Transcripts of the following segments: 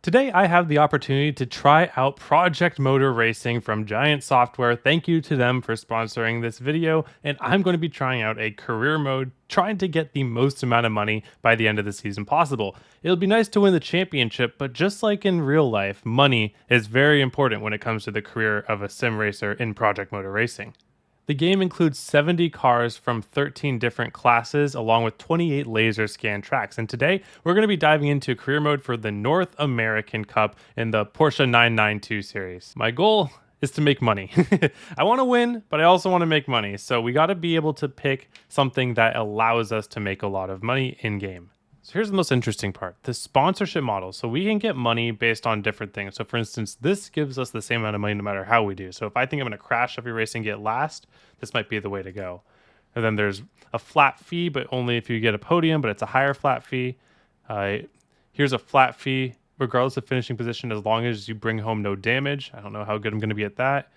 Today, I have the opportunity to try out Project Motor Racing from Giant Software. Thank you to them for sponsoring this video. And I'm going to be trying out a career mode, trying to get the most amount of money by the end of the season possible. It'll be nice to win the championship, but just like in real life, money is very important when it comes to the career of a sim racer in Project Motor Racing. The game includes 70 cars from 13 different classes, along with 28 laser scan tracks. And today, we're going to be diving into career mode for the North American Cup in the Porsche 992 series. My goal is to make money. I want to win, but I also want to make money. So we got to be able to pick something that allows us to make a lot of money in game. So here's the most interesting part, the sponsorship model. So we can get money based on different things. So for instance, this gives us the same amount of money no matter how we do. So if I think I'm going to crash every race and get last, this might be the way to go. And then there's a flat fee, but only if you get a podium, but it's a higher flat fee. Here's a flat fee, regardless of finishing position, as long as you bring home no damage. I don't know how good I'm going to be at that.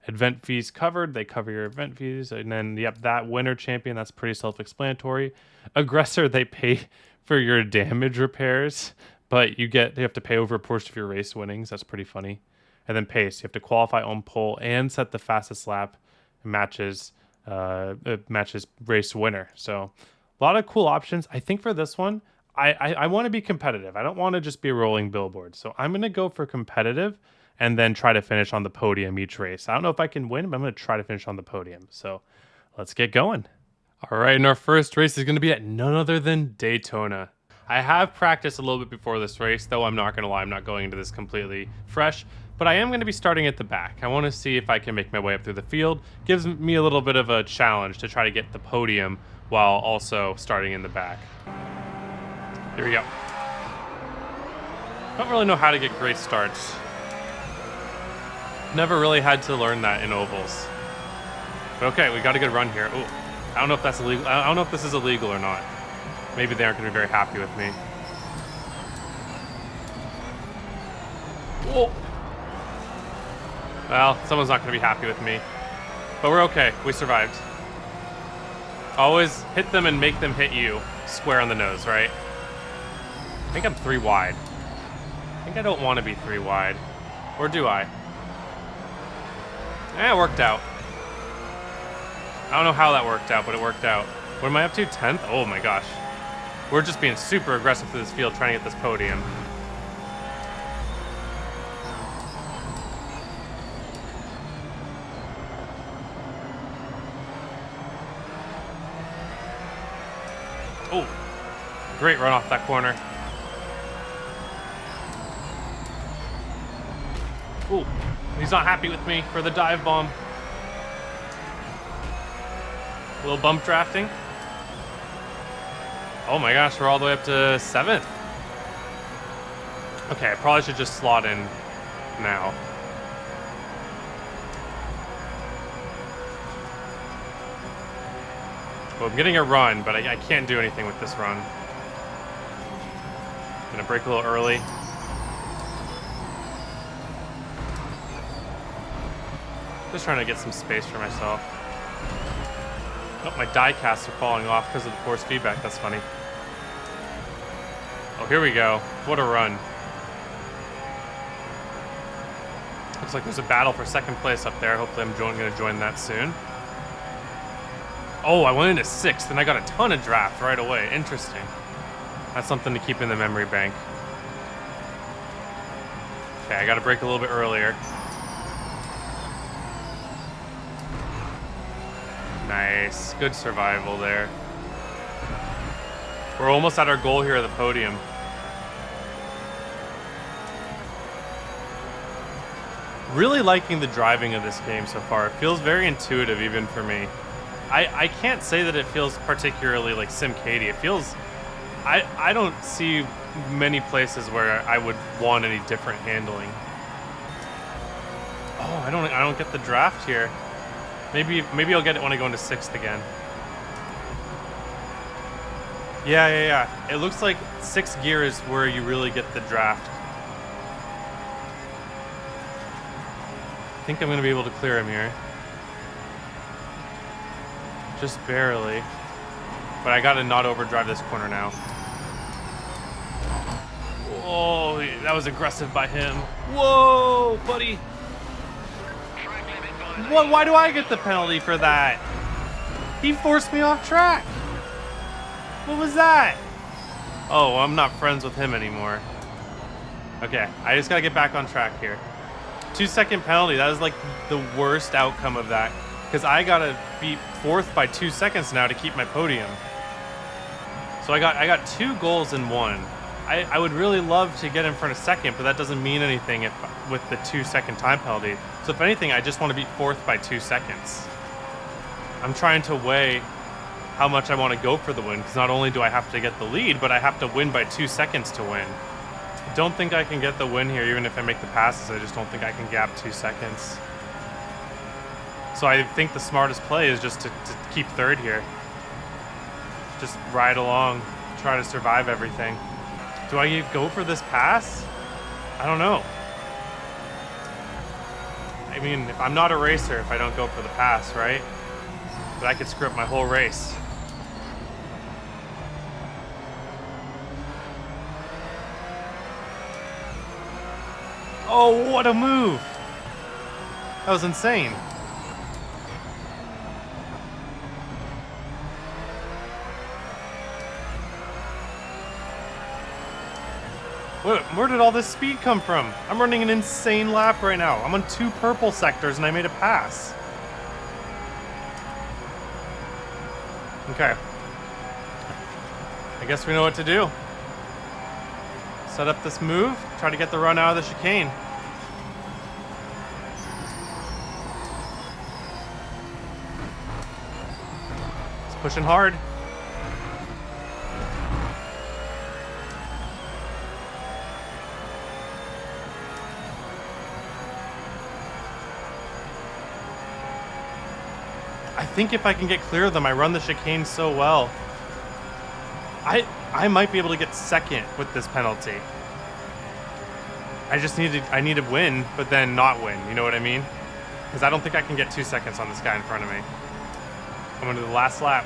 Event fees covered, they cover your event fees. And then, yep, that winner champion, that's pretty self-explanatory. Aggressor, they pay for your damage repairs, but you have to pay over a portion of your race winnings. That's pretty funny. And then pace, you have to qualify on pole and set the fastest lap. Matches race winner. So a lot of cool options. I think for this one, I want to be competitive. I don't want to just be a rolling billboard. So I'm going to go for competitive and then try to finish on the podium each race. I don't know if I can win, but I'm going to try to finish on the podium. So let's get going. All right, and our first race is going to be at none other than Daytona. I have practiced a little bit before this race, though I'm not going to lie, I'm not going into this completely fresh, but I am going to be starting at the back. I want to see if I can make my way up through the field. Gives me a little bit of a challenge to try to get the podium while also starting in the back. Here we go. Don't really know how to get great starts. Never really had to learn that in ovals. But okay, we got a good run here. Ooh. I don't know if that's illegal. I don't know if this is illegal or not. Maybe they aren't going to be very happy with me. Whoa. Well, someone's not going to be happy with me. But we're okay. We survived. Always hit them and make them hit you. Square on the nose, right? I think I'm 3 wide. I think I don't want to be 3 wide. Or do I? Eh, it worked out. I don't know how that worked out, but it worked out. What am I up to? 10th? Oh my gosh. We're just being super aggressive through this field trying to get this podium. Oh, great run off that corner. Oh, he's not happy with me for the dive bomb. A little bump drafting. Oh my gosh, we're all the way up to 7th. Okay, I probably should just slot in now. Well, I'm getting a run, but I can't do anything with this run. I'm gonna brake a little early. Just trying to get some space for myself. Oh, my die casts are falling off because of the force feedback. That's funny. Oh, here we go. What a run. Looks like there's a battle for 2nd place up there. Hopefully I'm going to join that soon. Oh, I went into 6th and I got a ton of draft right away. Interesting. That's something to keep in the memory bank. Okay, I got to brake a little bit earlier. Nice. Good survival there. We're almost at our goal here at the podium. Really liking the driving of this game so far. It feels very intuitive even for me. I can't say that it feels particularly like SimCady. It feels... I don't see many places where I would want any different handling. Oh, I don't get the draft here. Maybe I'll get it when I go into 6th again. Yeah. It looks like 6th gear is where you really get the draft. I think I'm going to be able to clear him here. Just barely. But I got to not overdrive this corner now. Oh, that was aggressive by him. Whoa, buddy. What? Why do I get the penalty for that? He forced me off track. What was that? Oh, I'm not friends with him anymore. Okay, I just gotta get back on track here. 2-second penalty. That was like the worst outcome of that, because I gotta be fourth by 2 seconds now to keep my podium. So I got 2 goals in 1. I would really love to get in front of second, but that doesn't mean anything with the 2-second time penalty. So if anything, I just want to be fourth by 2 seconds. I'm trying to weigh how much I want to go for the win, because not only do I have to get the lead, but I have to win by 2 seconds to win. I don't think I can get the win here, even if I make the passes. I just don't think I can gap 2 seconds. So I think the smartest play is just to keep third here. Just ride along, try to survive everything. Do I go for this pass? I don't know. I mean, if I'm not a racer if I don't go for the pass, right? But I could screw up my whole race. Oh, what a move! That was insane. Where did all this speed come from? I'm running an insane lap right now. I'm on 2 purple sectors and I made a pass. Okay. I guess we know what to do. Set up this move, try to get the run out of the chicane. It's pushing hard. I think if I can get clear of them, I run the chicane so well. I might be able to get second with this penalty. I need to win, but then not win. You know what I mean? Because I don't think I can get 2 seconds on this guy in front of me. I'm going to the last lap.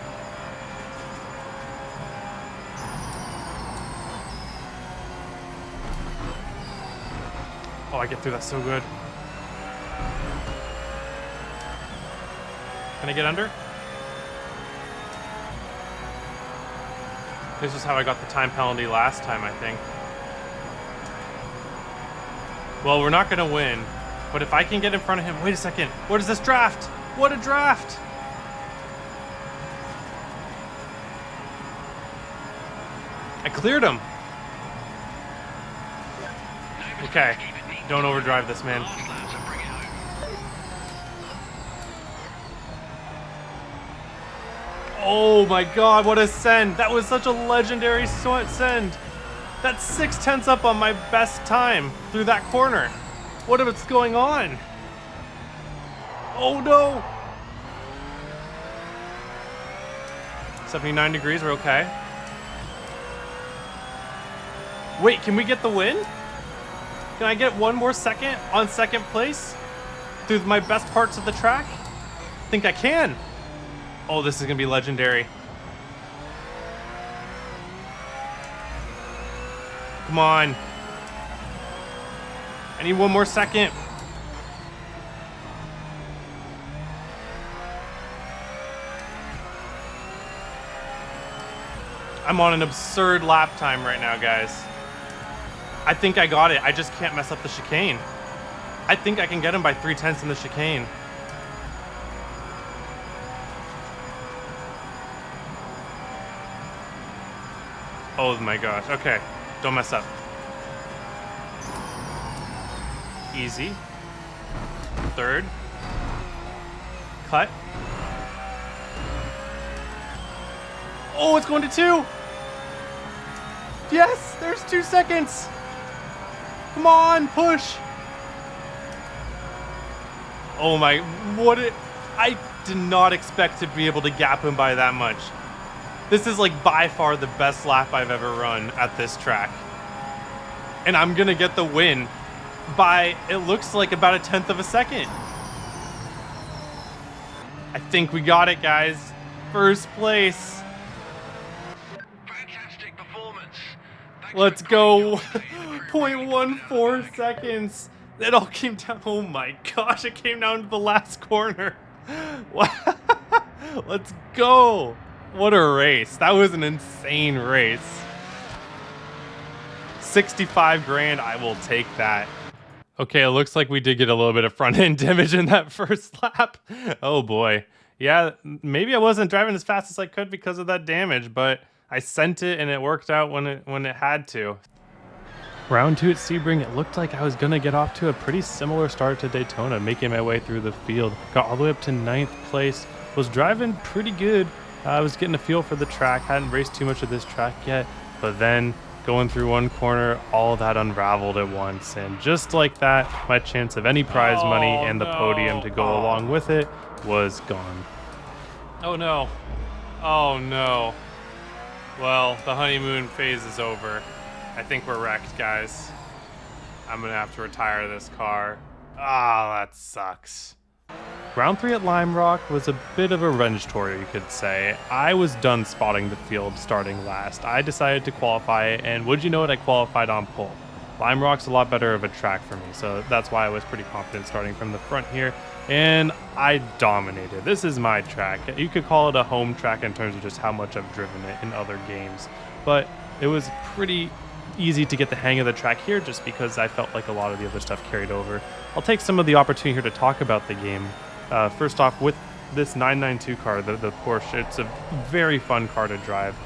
Oh, I get through that so good. Can I get under? This is how I got the time penalty last time, I think. Well, we're not going to win, but if I can get in front of him... Wait a second. What is this draft? What a draft! I cleared him. Okay. Don't overdrive this, man. Oh my god, what a send. That was such a legendary send. That's 6/10 up on my best time through that corner. What is going on? Oh no. 79 degrees, we're okay. Wait, can we get the win? Can I get 1 more second on second place through my best parts of the track? I think I can. Oh, this is gonna be legendary. Come on. I need 1 more second. I'm on an absurd lap time right now, guys. I think I got it. I just can't mess up the chicane. I think I can get him by 3/10 in the chicane. Oh my gosh. Okay. Don't mess up. Easy. Third. Cut. Oh, it's going to 2. Yes, there's 2 seconds. Come on, push. Oh my, I did not expect to be able to gap him by that much. This is like by far the best lap I've ever run at this track. And I'm gonna get the win by, it looks like about 1/10 of a second. I think we got it, guys. First place. Fantastic performance. Let's go. 0.14 seconds. It all came down. Oh my gosh, it came down to the last corner. Let's go. What a race. That was an insane race. 65 grand, I will take that. Okay, it looks like we did get a little bit of front end damage in that first lap. Oh boy. Yeah, maybe I wasn't driving as fast as I could because of that damage, but I sent it and it worked out when it had to. Round 2 at Sebring, it looked like I was going to get off to a pretty similar start to Daytona, making my way through the field. Got all the way up to 9th place, was driving pretty good. I was getting a feel for the track, hadn't raced too much of this track yet, but then going through one corner, all that unraveled at once, and just like that, my chance of any prize money and the podium to go along with it was gone. Oh no. Oh no. Well, the honeymoon phase is over. I think we're wrecked, guys. I'm gonna have to retire this car. Ah, that sucks. Round 3 at Lime Rock was a bit of a revenge tour, you could say. I was done spotting the field starting last. I decided to qualify, and would you know it, I qualified on pole. Lime Rock's a lot better of a track for me, so that's why I was pretty confident starting from the front here, and I dominated. This is my track. You could call it a home track in terms of just how much I've driven it in other games, but it was pretty easy to get the hang of the track here just because I felt like a lot of the other stuff carried over. I'll take some of the opportunity here to talk about the game. First off, with this 992 car, the Porsche, it's a very fun car to drive.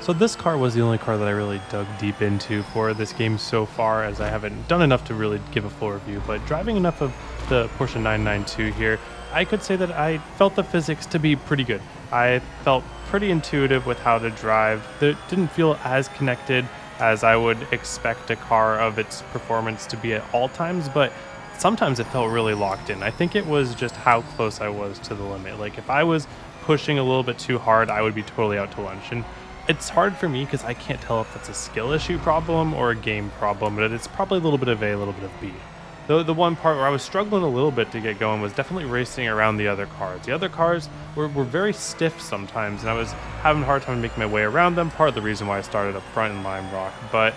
So this car was the only car that I really dug deep into for this game so far, as I haven't done enough to really give a full review, but driving enough of the Porsche 992 here, I could say that I felt the physics to be pretty good. I felt pretty intuitive with how to drive. It didn't feel as connected as I would expect a car of its performance to be at all times, but sometimes it felt really locked in. I think it was just how close I was to the limit. Like if I was pushing a little bit too hard, I would be totally out to lunch. And it's hard for me because I can't tell if that's a skill issue problem or a game problem, but it's probably a little bit of A, a little bit of B. The one part where I was struggling a little bit to get going was definitely racing around the other cars. The other cars were very stiff sometimes, and I was having a hard time making my way around them, part of the reason why I started up front in Lime Rock. But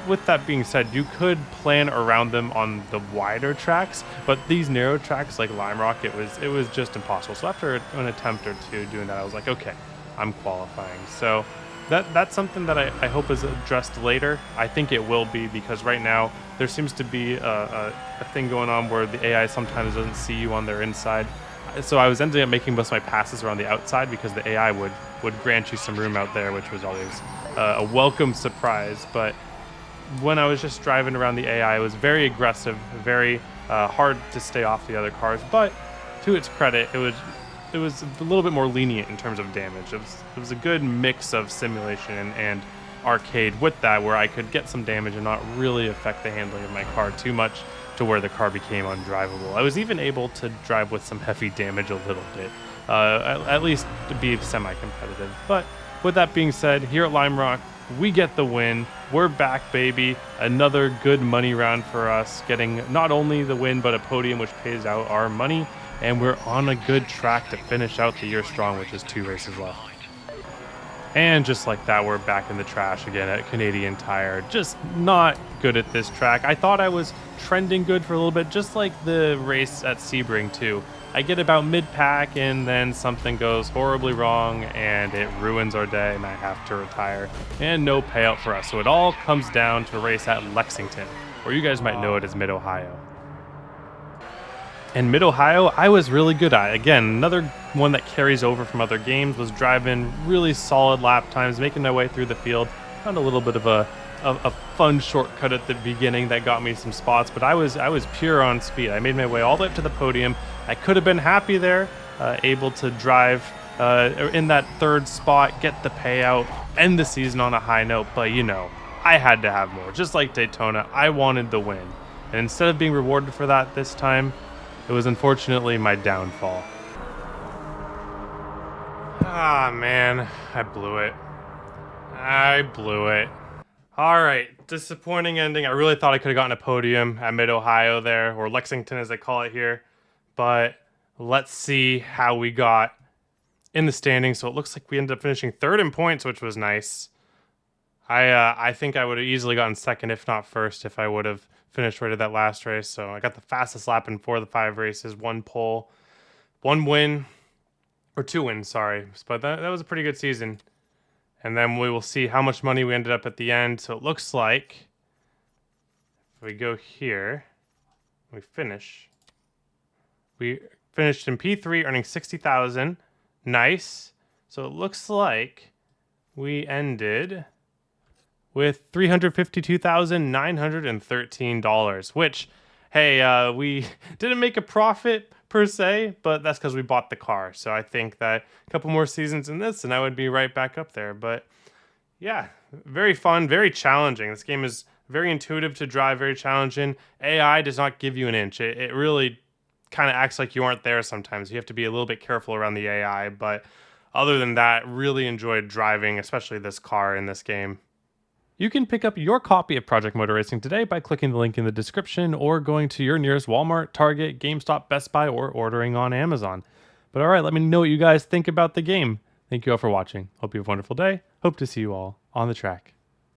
with that being said, you could plan around them on the wider tracks, but these narrow tracks like Lime Rock, it was just impossible. So after an attempt or two doing that, I was like, okay, I'm qualifying. So that's something that I hope is addressed later. I think it will be, because right now there seems to be a thing going on where the AI sometimes doesn't see you on their inside. So I was ending up making most of my passes around the outside because the AI would grant you some room out there, which was always a welcome surprise. But when I was just driving around the AI, it was very aggressive, very hard to stay off the other cars. But to its credit, it was a little bit more lenient in terms of damage. It was a good mix of simulation and arcade with that, where I could get some damage and not really affect the handling of my car too much to where the car became undrivable. I was even able to drive with some heavy damage a little bit, at least to be semi-competitive. But with that being said, here at Lime Rock, we get the win. We're back, baby. Another good money round for us, getting not only the win, but a podium, which pays out our money. And we're on a good track to finish out the year strong, which is 2 races left. And just like that, we're back in the trash again at Canadian Tire. Just not good at this track. I thought I was trending good for a little bit, just like the race at Sebring too. I get about mid-pack and then something goes horribly wrong and it ruins our day and I have to retire. And no payout for us. So it all comes down to a race at Lexington, or you guys might know it as Mid-Ohio. And Mid-Ohio, I was really good at. Again, another one that carries over from other games. Was driving really solid lap times, making my way through the field. Found a little bit of a fun shortcut at the beginning that got me some spots, but I was pure on speed. I made my way all the way up to the podium. I could have been happy there, able to drive in that 3rd spot, get the payout, end the season on a high note, but you know, I had to have more. Just like Daytona, I wanted the win. And instead of being rewarded for that this time, it was unfortunately my downfall. Ah, man, I blew it. All right, disappointing ending. I really thought I could have gotten a podium at Mid-Ohio there, or Lexington as they call it here. But let's see how we got in the standings. So it looks like we ended up finishing 3rd in points, which was nice. I think I would have easily gotten second, if not first, if I would have finished right at that last race. So I got the fastest lap in 4 of the 5 races, 1 pole, 1 win, or 2 wins, sorry. But that was a pretty good season. And then we will see how much money we ended up at the end. So it looks like if we go here, we finish. We finished in P3 earning 60,000. Nice. So it looks like we ended with $352,913, which, hey, we didn't make a profit per se, but that's because we bought the car. So I think that a couple more seasons in this and I would be right back up there. But yeah, very fun, very challenging. This game is very intuitive to drive, very challenging. AI does not give you an inch. It really kind of acts like you aren't there sometimes. You have to be a little bit careful around the AI, but other than that, really enjoyed driving, especially this car in this game. You can pick up your copy of Project Motor Racing today by clicking the link in the description or going to your nearest Walmart, Target, GameStop, Best Buy, or ordering on Amazon. But alright, let me know what you guys think about the game. Thank you all for watching. Hope you have a wonderful day. Hope to see you all on the track.